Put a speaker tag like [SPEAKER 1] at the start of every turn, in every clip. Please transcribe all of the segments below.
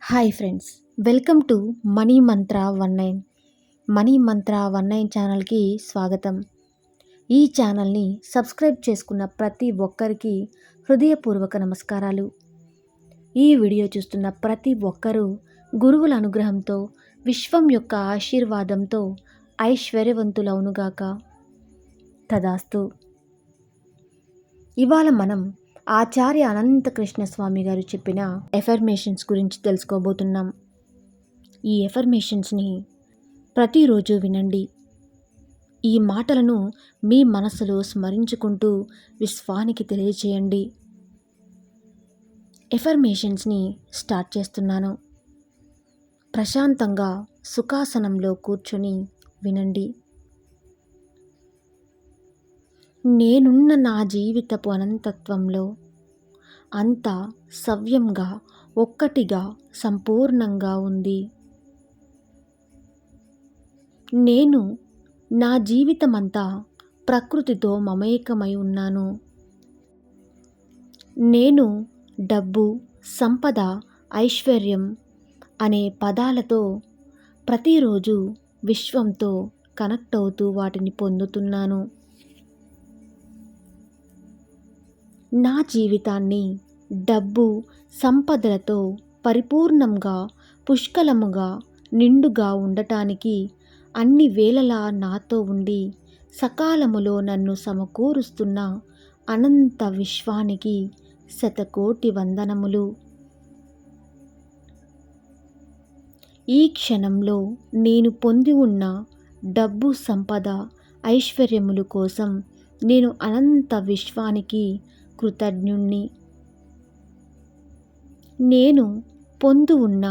[SPEAKER 1] Hi friends, welcome to money Mantra 19. Money మంత్ర 19 ఛానల్కి స్వాగతం. ఈ ఛానల్ని సబ్స్క్రైబ్ చేసుకున్న ప్రతి ఒక్కరికి హృదయపూర్వక నమస్కారాలు. ఈ వీడియో చూస్తున్న ప్రతి ఒక్కరూ గురువుల అనుగ్రహంతో, విశ్వం యొక్క ఆశీర్వాదంతో ఐశ్వర్యవంతులవునుగాక. తదాస్తు. ఇవాళ మనం ఆచార్య అనంతకృష్ణ స్వామి గారు చెప్పిన ఎఫర్మేషన్స్ గురించి తెలుసుకోబోతున్నాం. ఈ ఎఫర్మేషన్స్ని ప్రతిరోజు వినండి. ఈ మాటలను మీ మనసులో స్మరించుకుంటూ విశ్వానికి తెలియచేయండి. ఎఫర్మేషన్స్ని స్టార్ట్ చేస్తున్నాను. ప్రశాంతంగా సుఖాసనంలో కూర్చొని వినండి. నేనున్న నా జీవితపు అనంతత్వంలో అంతా సవ్యంగా, ఒక్కటిగా, సంపూర్ణంగా ఉంది. నేను నా జీవితమంతా ప్రకృతితో మమేకమై ఉన్నాను. నేను డబ్బు, సంపద, ఐశ్వర్యం అనే పదాలతో ప్రతిరోజు విశ్వంతో కనెక్ట్ అవుతూ వాటిని పొందుతున్నాను. నా జీవితాన్ని డబ్బు, సంపదలతో పరిపూర్ణంగా, పుష్కలముగా, నిండుగా ఉండటానికి అన్ని వేళలా నాతో ఉండి సకాలములో నన్ను సమకూరుస్తున్న అనంత విశ్వానికి శతకోటి వందనములు. ఈ క్షణంలో నేను పొంది ఉన్న డబ్బు, సంపద, ఐశ్వర్యములు కోసం నేను అనంత విశ్వానికి కృతజ్ఞుణ్ణి. నేను పొందు ఉన్న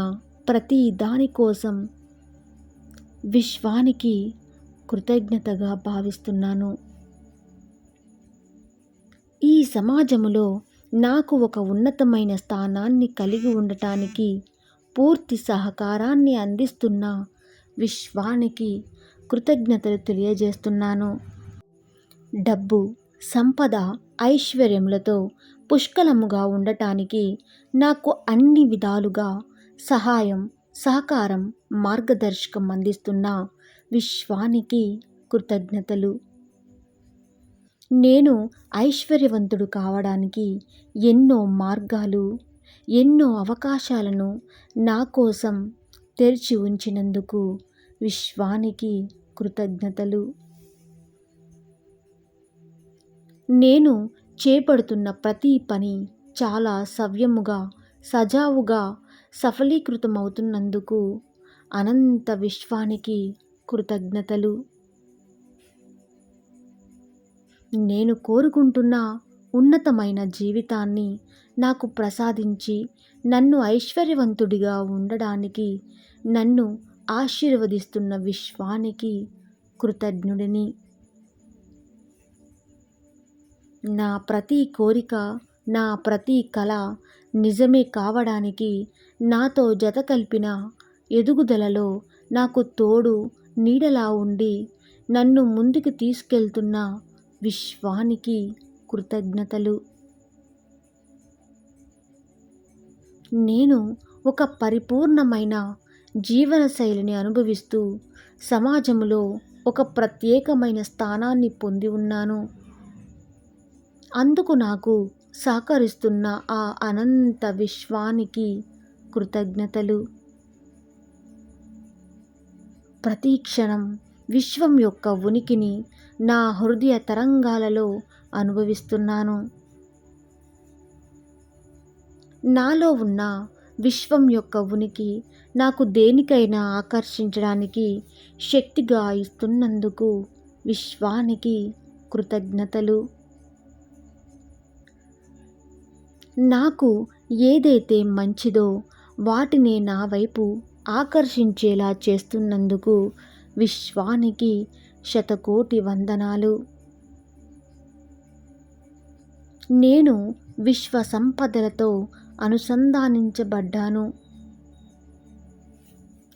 [SPEAKER 1] ప్రతి దాని కోసం విశ్వానికి కృతజ్ఞతగా భావిస్తున్నాను. ఈ సమాజములో నాకు ఒక ఉన్నతమైన స్థానాన్ని కలిగి ఉండటానికి పూర్తి సహకారాన్ని అందిస్తున్న విశ్వానికి కృతజ్ఞతలు తెలియజేస్తున్నాను. డబ్బు, సంపద, ఐశ్వర్యములతో పుష్కలముగా ఉండటానికి నాకు అన్ని విధాలుగా సహాయం, సహకారం, మార్గదర్శకం అందిస్తున్న విశ్వానికి కృతజ్ఞతలు. నేను ఐశ్వర్యవంతుడు కావడానికి ఎన్నో మార్గాలు, ఎన్నో అవకాశాలను నా కోసం తెరిచి ఉంచినందుకు విశ్వానికి కృతజ్ఞతలు. నేను చేపడుతున్న ప్రతి పని చాలా సవ్యముగా, సజావుగా సఫలీకృతమవుతున్నందుకు అనంత విశ్వానికి కృతజ్ఞతలు. నేను కోరుకుంటున్న ఉన్నతమైన జీవితాన్ని నాకు ప్రసాదించి నన్ను ఐశ్వర్యవంతుడిగా ఉండడానికి నన్ను ఆశీర్వదిస్తున్న విశ్వానికి కృతజ్ఞుడిని. నా ప్రతి కోరిక, నా ప్రతి కళ నిజమే కావడానికి నాతో జత కలిపిన ఎదుగుదలలో నాకు తోడు, నీడలా ఉండి నన్ను ముందుకు తీసుకెళ్తున్న విశ్వానికి కృతజ్ఞతలు. నేను ఒక పరిపూర్ణమైన జీవనశైలిని అనుభవిస్తూ సమాజంలో ఒక ప్రత్యేకమైన స్థానాన్ని పొంది ఉన్నాను. అందుకు నాకు సహకరిస్తున్న ఆ అనంత విశ్వానికి కృతజ్ఞతలు. ప్రతి క్షణం విశ్వం యొక్క ఉనికిని నా హృదయ తరంగాలలో అనుభవిస్తున్నాను. నాలో ఉన్న విశ్వం యొక్క ఉనికి నాకు దేనికైనా ఆకర్షించడానికి శక్తిగా ఇస్తున్నందుకు విశ్వానికి కృతజ్ఞతలు. నాకు ఏదైతే మంచిదో వాటిని నా వైపు ఆకర్షించేలా చేస్తున్నందుకు విశ్వానికి శతకోటి వందనాలు. నేను విశ్వ సంపదలతో అనుసంధానించబడ్డాను.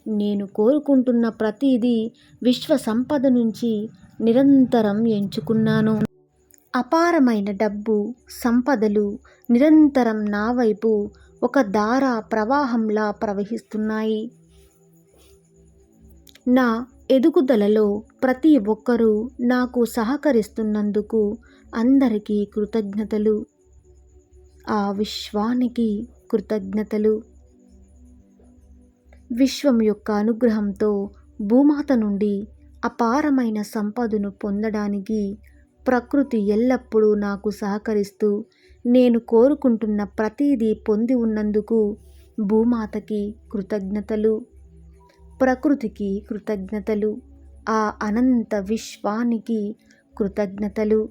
[SPEAKER 1] నేను కోరుకుంటున్న ప్రతిదీ విశ్వ సంపద నుంచి నిరంతరం ఎంచుకున్నాను. అపారమైన డబ్బు, సంపదలు నిరంతరం నా వైపు ఒక ధార ప్రవాహంలా ప్రవహిస్తున్నాయి. నా ఎదుగుదలలో ప్రతి ఒక్కరూ నాకు సహకరిస్తున్నందుకు అందరికీ కృతజ్ఞతలు. ఆ విశ్వానికి కృతజ్ఞతలు. విశ్వం యొక్క అనుగ్రహంతో భూమాత నుండి అపారమైన సంపదను పొందడానికి ప్రకృతి ఎల్లప్పుడూ నాకు సహకరిస్తూ నేను కోరుకుంటున్న ప్రతిదీ పొంది ఉన్నందుకు భూమాతకి కృతజ్ఞతలు. ప్రకృతికి కృతజ్ఞతలు. ఆ అనంత విశ్వానికి కృతజ్ఞతలు.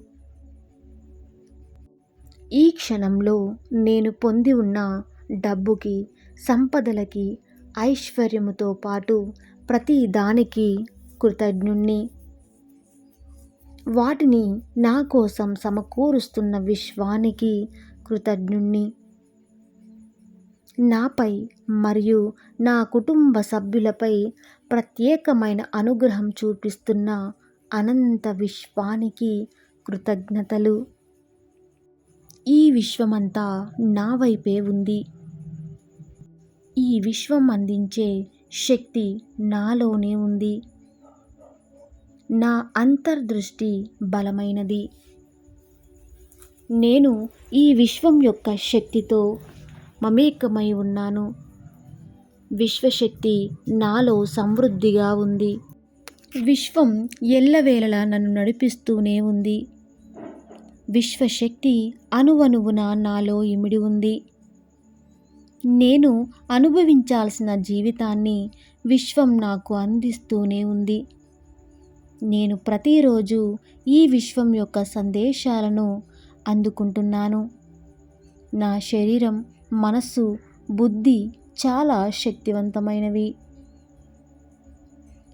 [SPEAKER 1] ఈ క్షణంలో నేను పొంది ఉన్న డబ్బుకి, సంపదలకి, ఐశ్వర్యముతో పాటు ప్రతి దానికి కృతజ్ఞుణ్ణి. వాటిని నా కోసం సమకూరుస్తున్న విశ్వానికి కృతజ్ఞుణ్ణి. నాపై మరియు నా కుటుంబ సభ్యులపై ప్రత్యేకమైన అనుగ్రహం చూపిస్తున్న అనంత విశ్వానికి కృతజ్ఞతలు. ఈ విశ్వమంతా నా వైపే ఉంది. ఈ విశ్వం అందించే శక్తి నాలోనే ఉంది. నా అంతర్దృష్టి బలమైనది. నేను ఈ విశ్వం యొక్క శక్తితో మమేకమై ఉన్నాను. విశ్వశక్తి నాలో సమృద్ధిగా ఉంది. విశ్వం ఎల్లవేళలా నన్ను నడిపిస్తూనే ఉంది. విశ్వశక్తి అణువణువున నాలో ఇమిడి ఉంది. నేను అనుభవించాల్సిన జీవితాన్ని విశ్వం నాకు అందిస్తూనే ఉంది. నేను ప్రతిరోజు ఈ విశ్వం యొక్క సందేశాలను అందుకుంటున్నాను. నా శరీరం, మనస్సు, బుద్ధి చాలా శక్తివంతమైనవి.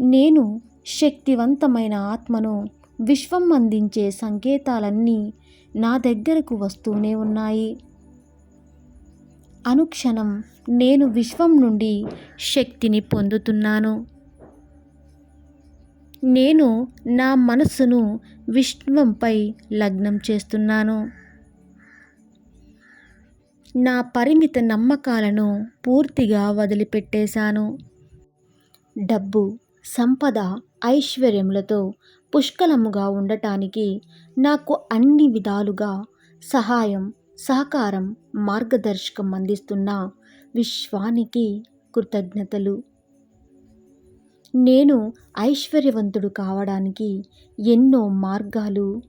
[SPEAKER 1] నేను శక్తివంతమైన ఆత్మను. విశ్వం అందించే సంకేతాలన్నీ నా దగ్గరకు వస్తూనే ఉన్నాయి. అనుక్షణం నేను విశ్వం నుండి శక్తిని పొందుతున్నాను. నేను నా మనస్సును విశ్వంపై లగ్నం చేస్తున్నాను. నా పరిమిత నమ్మకాలను పూర్తిగా వదిలిపెట్టేశాను. డబ్బు, సంపద, ఐశ్వర్యములతో పుష్కలముగా ఉండటానికి నాకు అన్ని విధాలుగా సహాయం, సహకారం, మార్గదర్శకం అందిస్తున్న విశ్వానికి కృతజ్ఞతలు. నేను ఐశ్వర్యవంతుడు కావడానికి ఎన్నో మార్గాలు,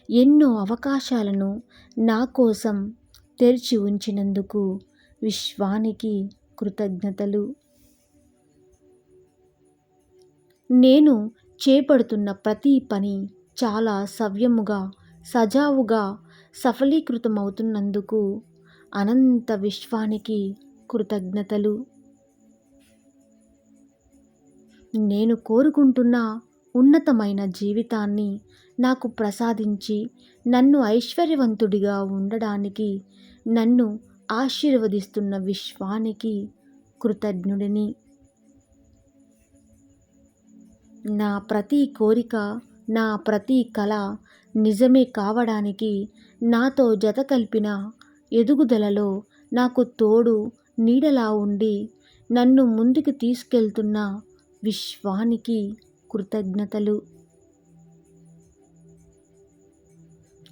[SPEAKER 1] ఎన్నో అవకాశాలను నా కోసం తెరిచి ఉంచినందుకు విశ్వానికి కృతజ్ఞతలు. నేను చేపడుతున్న ప్రతి పని చాలా సవ్యముగా, సజావుగా సఫలీకృతమవుతున్నందుకు అనంత విశ్వానికి కృతజ్ఞతలు. నేను కోరుకుంటున్న ఉన్నతమైన జీవితాన్ని నాకు ప్రసాదించి నన్ను ఐశ్వర్యవంతుడిగా ఉండడానికి నన్ను ఆశీర్వదిస్తున్న విశ్వానికి కృతజ్ఞుడిని. నా ప్రతి కోరిక, నా ప్రతి కళ నిజమే కావడానికి నాతో జత కలిపిన ఎదుగుదలలో నాకు తోడు నీడలా ఉండి నన్ను ముందుకు తీసుకెళ్తున్న విశ్వానికి కృతజ్ఞతలు.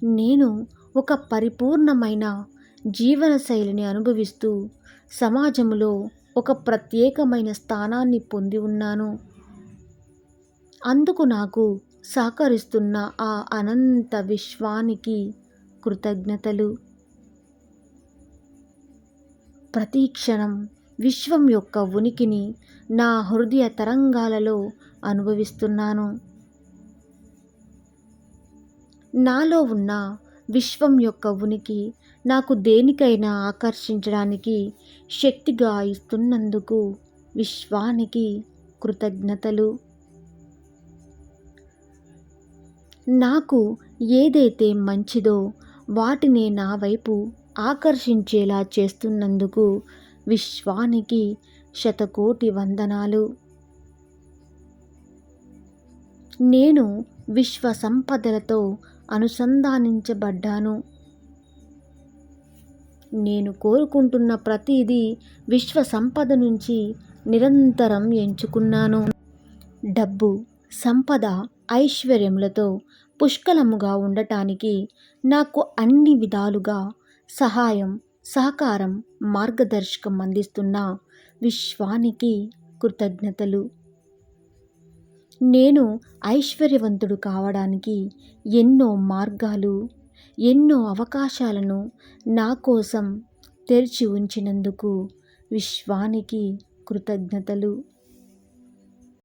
[SPEAKER 1] నేను ఒక పరిపూర్ణమైన జీవనశైలిని అనుభవిస్తూ సమాజంలో ఒక ప్రత్యేకమైన స్థానాన్ని పొంది ఉన్నాను. అందుకు నాకు సహకరిస్తున్న ఆ అనంత విశ్వానికి కృతజ్ఞతలు. ప్రతి క్షణం విశ్వం యొక్క ఉనికిని నా హృదయ తరంగాలలో అనుభవిస్తున్నాను. నాలో ఉన్న విశ్వం యొక్క ఉనికి నాకు దేనికైనా ఆకర్షించడానికి శక్తిగా ఇస్తున్నందుకు విశ్వానికి కృతజ్ఞతలు. నాకు ఏదైతే మంచిదో వాటిని నా వైపు ఆకర్షించేలా చేస్తున్నందుకు విశ్వానికి శతకోటి వందనాలు. నేను విశ్వ సంపదలతో అనుసంధానించబడ్డాను. నేను కోరుకుంటున్న ప్రతిదీ విశ్వ సంపద నుంచి నిరంతరం ఎంచుకున్నాను. డబ్బు, సంపద, ఐశ్వర్యములతో పుష్కలముగా ఉండటానికి నాకు అన్ని విధాలుగా సహాయం, సహకారం, మార్గదర్శకం అందిస్తున్న విశ్వానికి కృతజ్ఞతలు. నేను ఐశ్వర్యవంతుడు కావడానికి ఎన్నో మార్గాలు, ఎన్నో అవకాశాలను నా కోసం తెరిచి ఉంచినందుకు విశ్వానికి కృతజ్ఞతలు.